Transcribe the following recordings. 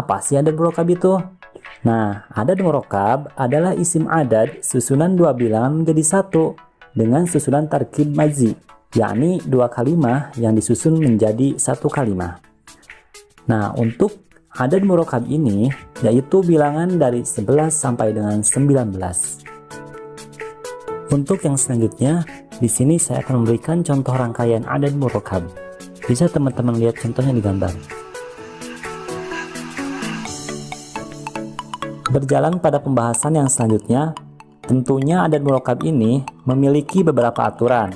Apa sih adad murakkab itu? Nah, adad murakkab adalah isim adad susunan dua bilangan menjadi satu dengan susunan tarkib majzi, yakni dua kalimah yang disusun menjadi satu kalimah. Nah, untuk adad murakkab ini yaitu bilangan dari 11 sampai dengan 19. Untuk yang selanjutnya, di sini saya akan memberikan contoh rangkaian adad murakkab. Bisa teman-teman lihat contohnya di gambar. Berjalan pada pembahasan yang selanjutnya, tentunya adad murakkab ini memiliki beberapa aturan.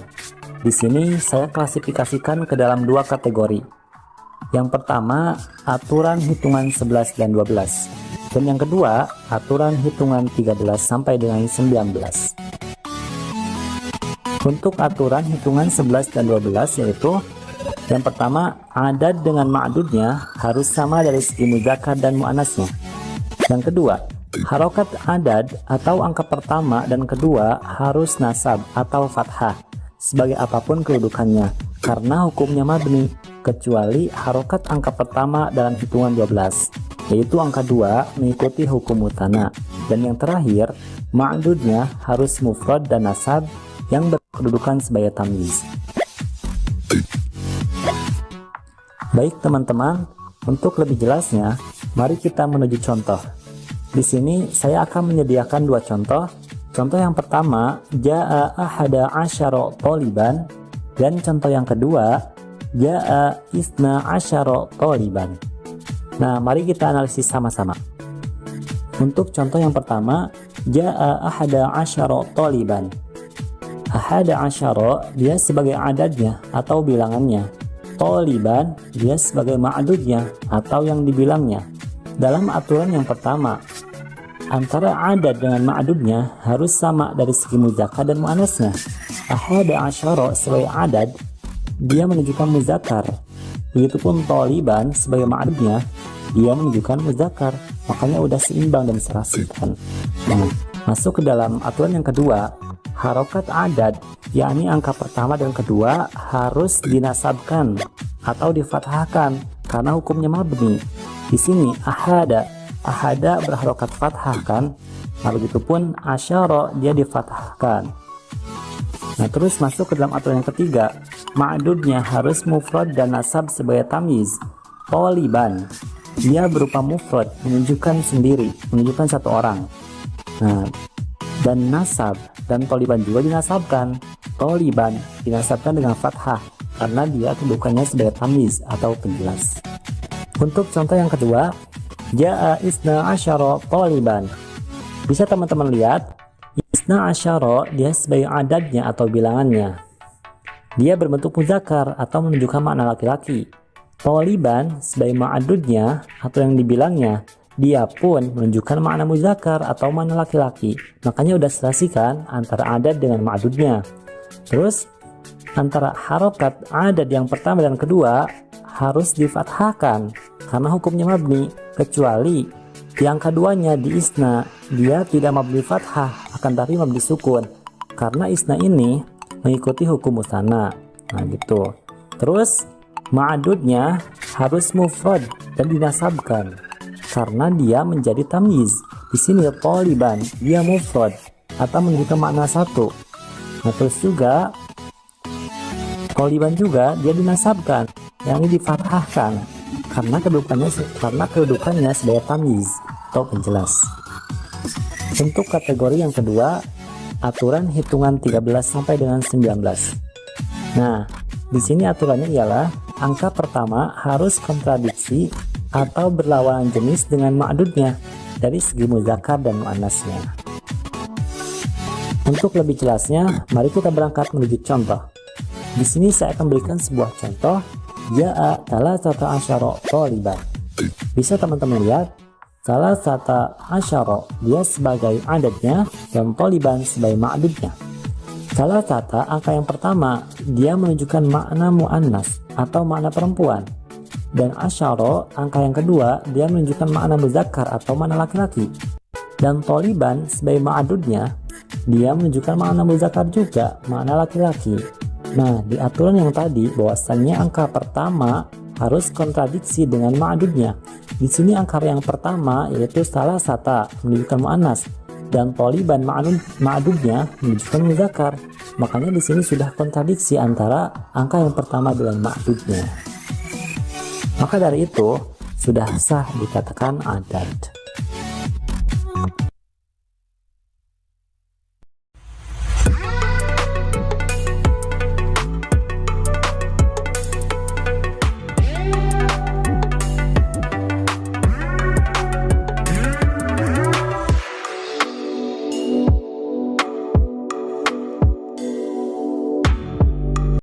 Di sini saya klasifikasikan ke dalam dua kategori. Yang pertama, aturan hitungan 11 dan 12. Dan yang kedua, aturan hitungan 13 sampai dengan 19. Untuk aturan hitungan 11 dan 12 yaitu yang pertama, adad dengan ma'dudnya harus sama dari segi muzakkar dan muannasnya. Yang kedua, harokat adad atau angka pertama dan kedua harus nasab atau fathah sebagai apapun kedudukannya karena hukumnya mabni, kecuali harokat angka pertama dalam hitungan 12 yaitu angka 2 mengikuti hukum mutana, dan yang terakhir ma'dudnya harus mufrad dan nasab yang berkedudukan sebagai tamyiz. Baik teman-teman, untuk lebih jelasnya mari kita menuju contoh. Di sini saya akan menyediakan dua contoh. Contoh yang pertama, ja'a ahada asyara taliban, dan contoh yang kedua, ja'a isna asyara taliban. Nah, mari kita analisis sama-sama. Untuk contoh yang pertama, ja'a ahada asyara taliban. Ahada asyara dia sebagai adadnya atau bilangannya. Taliban dia sebagai ma'dudnya atau yang dibilangnya. Dalam aturan yang pertama, antara adad dengan ma'dudnya harus sama dari segi muzakkar dan muannasnya. Ahada asyara sebagai adad dia menunjukkan muzakkar. Begitupun taliban sebagai ma'dudnya dia menunjukkan muzakkar. Makanya udah seimbang dan serasi kan. Nah, masuk ke dalam aturan yang kedua, harokat adad yakni angka pertama dan kedua harus dinasabkan atau difathahkan karena hukumnya mabni. Di sini ahada berharokat fathah kan, nah begitupun asyara dia difathahkan. Nah terus masuk ke dalam aturan yang ketiga, ma'dudnya harus mufrad dan nasab sebagai tamyiz. Taliban dia berupa mufrad menunjukkan sendiri, menunjukkan satu orang. Nah, dan nasab dan taliban juga dinasabkan. Taliban dinasabkan dengan fathah karena dia kedudukannya sebagai tamyiz atau penjelas. Untuk contoh yang kedua, ja'a isna asyara taliban. Bisa teman-teman lihat, isna asyara dia sebagai adadnya atau bilangannya. Dia berbentuk muzakkar atau menunjukkan makna laki-laki. Taliban sebagai ma'dudnya atau yang dibilangnya, dia pun menunjukkan makna muzakkar atau makna laki-laki. Makanya udah serasikan antara adad dengan ma'dudnya. Terus antara harokat adad yang pertama dan kedua harus difathahkan karena hukumnya mabni, kecuali yang keduanya di isna dia tidak mabni fathah akan tapi mabni sukun karena isna ini mengikuti hukum musanna. Nah gitu. Terus ma'dudnya harus mufrad dan dinasabkan karena dia menjadi tamyiz. Di sini taliban dia mufrad atau menunjukkan makna satu. Nah terus juga taliban juga dia dinasabkan, yang ini difathahkan karena kedudukannya sebagai tamyiz atau penjelas. Untuk kategori yang kedua, aturan hitungan 13 sampai dengan 19. Nah, di sini aturannya ialah angka pertama harus kontradiksi atau berlawanan jenis dengan ma'dudnya dari segi muzakkar dan muannasnya. Untuk lebih jelasnya, mari kita berangkat menuju contoh. Di sini saya akan berikan sebuah contoh, ja'a thalathata asyara taliban. Bisa teman-teman lihat, thalathata asyara dia sebagai adadnya dan taliban sebagai ma'dudnya. Thalathata angka yang pertama dia menunjukkan makna muannas atau makna perempuan, dan asyara angka yang kedua dia menunjukkan makna muzakkar atau makna laki-laki, dan taliban sebagai ma'dudnya dia menunjukkan makna muzakkar juga, makna laki-laki. Nah, di aturan yang tadi bahwasannya angka pertama harus kontradiksi dengan ma'dudnya. Di sini angka yang pertama yaitu salasata menunjukkan muannas dan toliban ma'dudnya menunjukkan muzakkar. Makanya di sini sudah kontradiksi antara angka yang pertama dengan ma'dudnya. Maka dari itu sudah sah dikatakan adad.